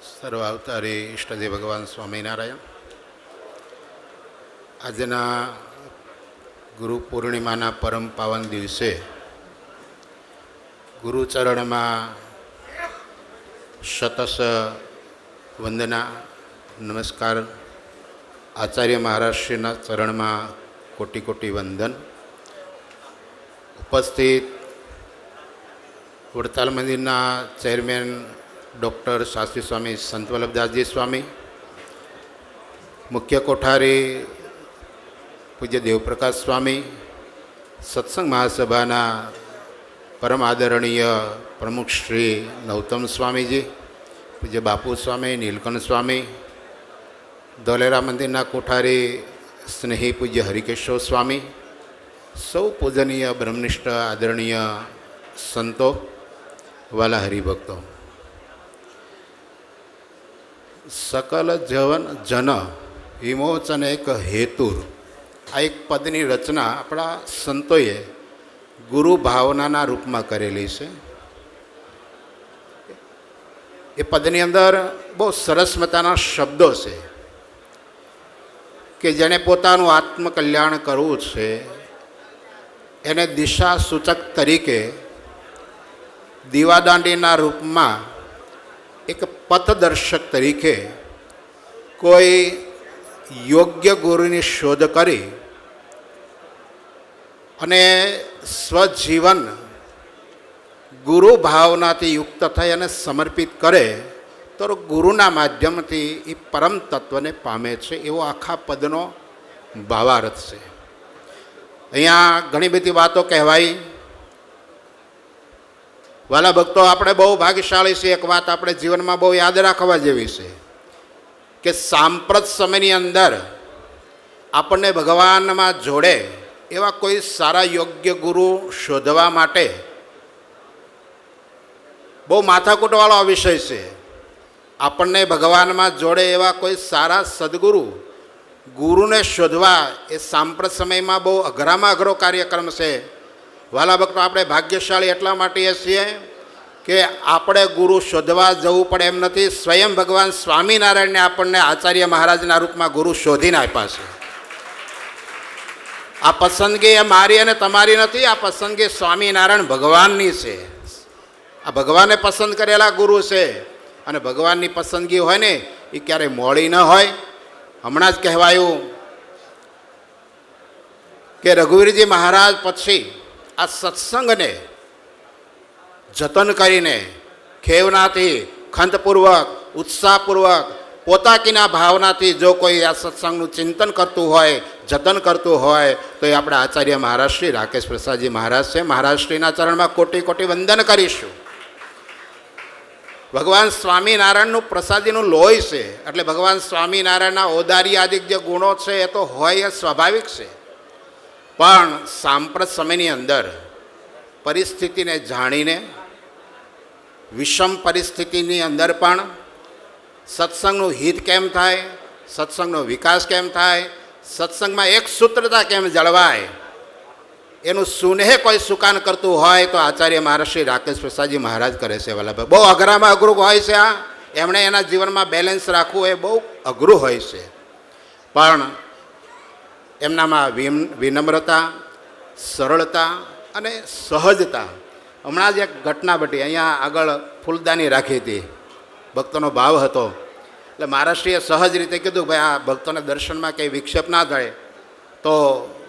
સર્વ અવતારી ઈષ્ટદેવ ભગવાન સ્વામિનારાયણ. આજના ગુરુ પૂર્ણિમાના પરમ પાવન દિવસે ગુરુચરણમાં શતશ વંદના નમસ્કાર. આચાર્ય મહારાજશ્રીના ચરણમાં કોટી કોટી વંદન. ઉપસ્થિત વડતાલ મંદિરના ચેરમેન ડૉક્ટર શાસ્ત્રી સ્વામી સંત વલ્લભદાસજી સ્વામી, મુખ્ય કોઠારી પૂજ્ય દેવપ્રકાશ સ્વામી, સત્સંગ મહાસભાના પરમ આદરણીય પ્રમુખ શ્રી નૌતમ સ્વામીજી, પૂજ્ય બાપુ સ્વામી, નીલકંઠ સ્વામી, ધોલેરા મંદિરના કોઠારી સ્નેહી પૂજ્ય હરિકેશવ સ્વામી, સૌ પૂજનીય બ્રહ્મનિષ્ઠ આદરણીય સંતો, વાલા હરિભક્તો. સકલ જન વિમોચન એક હેતુર, આ એક પદની રચના આપણા સંતોએ ગુરુ ભાવનાના રૂપમાં કરેલી છે. એ પદની અંદર બહુ સરસ મતાના શબ્દો છે કે જેણે પોતાનું આત્મકલ્યાણ કરવું છે એને દિશા સૂચક તરીકે દીવાદાંડીના રૂપમાં એક પથદર્શક તરીકે કોઈ યોગ્ય ગુરુની શોધ કરી અને સ્વજીવન ગુરુ ભાવનાથી યુક્ત થઈ અને સમર્પિત કરે તો ગુરુના માધ્યમથી એ પરમ તત્વને પામે છે. એવો આખા પદનો ભાવાર્થ છે. અહીંયા ઘણી બધી વાતો કહેવાય. વાલા ભક્તો, આપણે બહુ ભાગ્યશાળી છે. એક વાત આપણે જીવનમાં બહુ યાદ રાખવા જેવી છે કે સાંપ્રત સમયની અંદર આપણને ભગવાનમાં જોડે એવા કોઈ સારા યોગ્ય ગુરુ શોધવા માટે બહુ માથાકૂટવાળો વિષય છે. આપણને ભગવાનમાં જોડે એવા કોઈ સારા સદગુરુ ગુરુને શોધવા એ સાંપ્રત સમયમાં બહુ અઘરામાં અઘરો કાર્યક્રમ છે. વાલા ભક્તો, આપણે ભાગ્યશાળી એટલા માટે છીએ કે આપણે ગુરુ શોધવા જવું પડે એમ નથી. સ્વયં ભગવાન સ્વામિનારાયણને આપણને આચાર્ય મહારાજના રૂપમાં ગુરુ શોધીને આપ્યા છે. આ પસંદગી એ મારી અને તમારી નથી. આ પસંદગી સ્વામિનારાયણ ભગવાનની છે. આ ભગવાને પસંદ કરેલા ગુરુ છે અને ભગવાનની પસંદગી હોય ને એ ક્યારેય મોડી ન હોય. હમણાં જ કહેવાયું કે રઘુવીરજી મહારાજ પછી આ સત્સંગને જતન કરીને ખેવનાથી, ખંતપૂર્વક, ઉત્સાહપૂર્વક, પોતાકીના ભાવનાથી જો કોઈ આ સત્સંગનું ચિંતન કરતું હોય, જતન કરતું હોય તો એ આપણા આચાર્ય મહારાજ શ્રી રાકેશ પ્રસાદજી મહારાજ છે. મહારાજ શ્રીના ચરણમાં કોટી કોટી વંદન કરીશું. ભગવાન સ્વામિનારાયણનું પ્રસાદીનું લોહી છે એટલે ભગવાન સ્વામિનારાયણના ઔદાર્ય આદિ જે ગુણો છે એ તો હોય એ સ્વાભાવિક છે. પણ સાંપ્રત સમયની અંદર પરિસ્થિતિને જાણીને વિષમ પરિસ્થિતિની અંદર પણ સત્સંગનું હિત કેમ થાય, સત્સંગનો વિકાસ કેમ થાય, સત્સંગમાં એક સૂત્રતા કેમ જળવાય, એનું સુનેહ કોઈ સુકાન કરતું હોય તો આચાર્ય મહારાજ શ્રી રાકેશ પ્રસાદજી મહારાજ કરે છે. વલ્લભ બહુ અઘરામાં અઘરું હોય છે. આ એમણે એના જીવનમાં બેલેન્સ રાખવું એ બહુ અઘરું હોય છે. પણ એમનામાં વિનમ્રતા, સરળતા અને સહજતા. હમણાં જ એક ઘટના બટી અહીંયા આગળ ફૂલદાની રાખી હતી. ભક્તોનો ભાવ હતો એટલે મહારાષ્ટ્રીએ સહજ રીતે કીધું ભાઈ આ ભક્તોને દર્શનમાં કંઈ વિક્ષેપ ના થાય. તો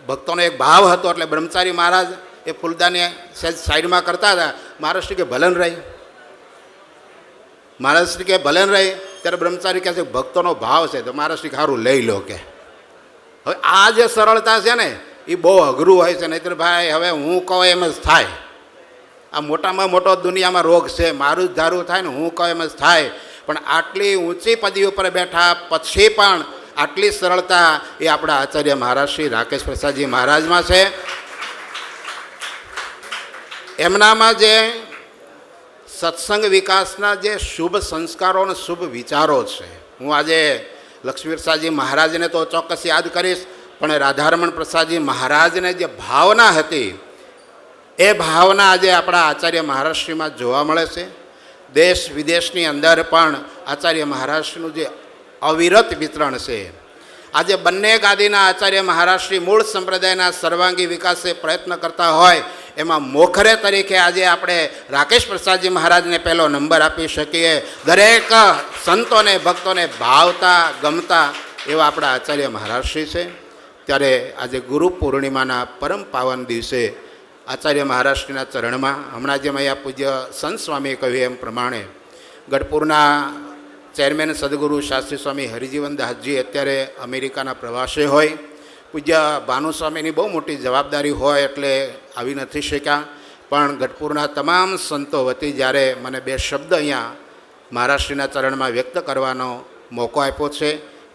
ભક્તોનો એક ભાવ હતો એટલે બ્રહ્મચારી મહારાજ એ ફૂલદાની સહેજ સાઈડમાં કરતા હતા. મહારાષ્ટ્રી કે ભલન રહી, મહારાષ્ટ્રી કે ભલન રહી. ત્યારે બ્રહ્મચારી કહે છે ભક્તોનો ભાવ છે તો મહારાષ્ટ્રી સારું લઈ લો કે. હવે આ જે સરળતા છે ને એ બહુ અઘરું હોય છે. નહીંતર ભાઈ હવે હું કહું એમ જ થાય. આ મોટામાં મોટો દુનિયામાં રોગ છે. મારું જ ધારું થાય ને હું કહું એમ જ થાય. પણ આટલી ઊંચી પદવી ઉપર બેઠા પછી પણ આટલી સરળતા એ આપણા આચાર્ય મહારાજ શ્રી રાકેશ પ્રસાદજી મહારાજમાં છે. એમનામાં જે સત્સંગ વિકાસના જે શુભ સંસ્કારો અને શુભ વિચારો છે, હું આજે લક્ષ્મી પ્રસાદજી મહારાજને તો ચોક્કસ યાદ કરીશ, પણ રાધારમણ પ્રસાદજી મહારાજને જે ભાવના હતી એ ભાવના આજે આપણા આચાર્ય મહારાજશ્રીમાં જોવા મળે છે. દેશ વિદેશની અંદર પણ આચાર્ય મહારાજનું જે અવિરત વિતરણ છે, આજે બંને ગાદીના આચાર્ય મહારાજશ્રી મૂળ સંપ્રદાયના સર્વાંગી વિકાસે પ્રયત્ન કરતા હોય એમાં મોખરે તરીકે આજે આપણે રાકેશ પ્રસાદજી મહારાજને પહેલો નંબર આપી શકીએ. દરેક સંતોને ભક્તોને ભાવતા ગમતા એવા આપણા આચાર્ય મહારાજશ્રી છે. ત્યારે આજે ગુરુ પૂર્ણિમાના પરમ પાવન દિવસે આચાર્ય મહારાજશ્રીના ચરણમાં હમણાં જેમ અહીંયા પૂજ્ય સંત સ્વામીએ કહ્યું એમ પ્રમાણે ગઢપુરના ચેરમેન સદગુરુ શાસ્ત્રી સ્વામી હરિજીવનદાસજી અત્યારે અમેરિકાના પ્રવાસે હોય, પૂજ્ય ભાનુસ્વામીની બહુ મોટી જવાબદારી હોય એટલે આવી નથી શક્યા. પણ ગઢપુરના તમામ સંતો વતી જ્યારે મને 2 શબ્દ અહીંયા મહારાજશ્રીના ચરણમાં વ્યક્ત કરવાનો મોકો આપ્યો છે,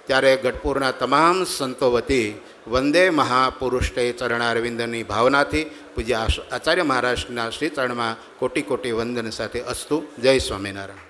ત્યારે ગઢપુરના તમામ સંતો વતી વંદે મહાપુરુષે ચરણારવિંદની ભાવનાથી પૂજ્ય આચાર્ય મહારાજના શ્રી ચરણમાં કોટી કોટી વંદન સાથે અસ્તુ. જય સ્વામિનારાયણ.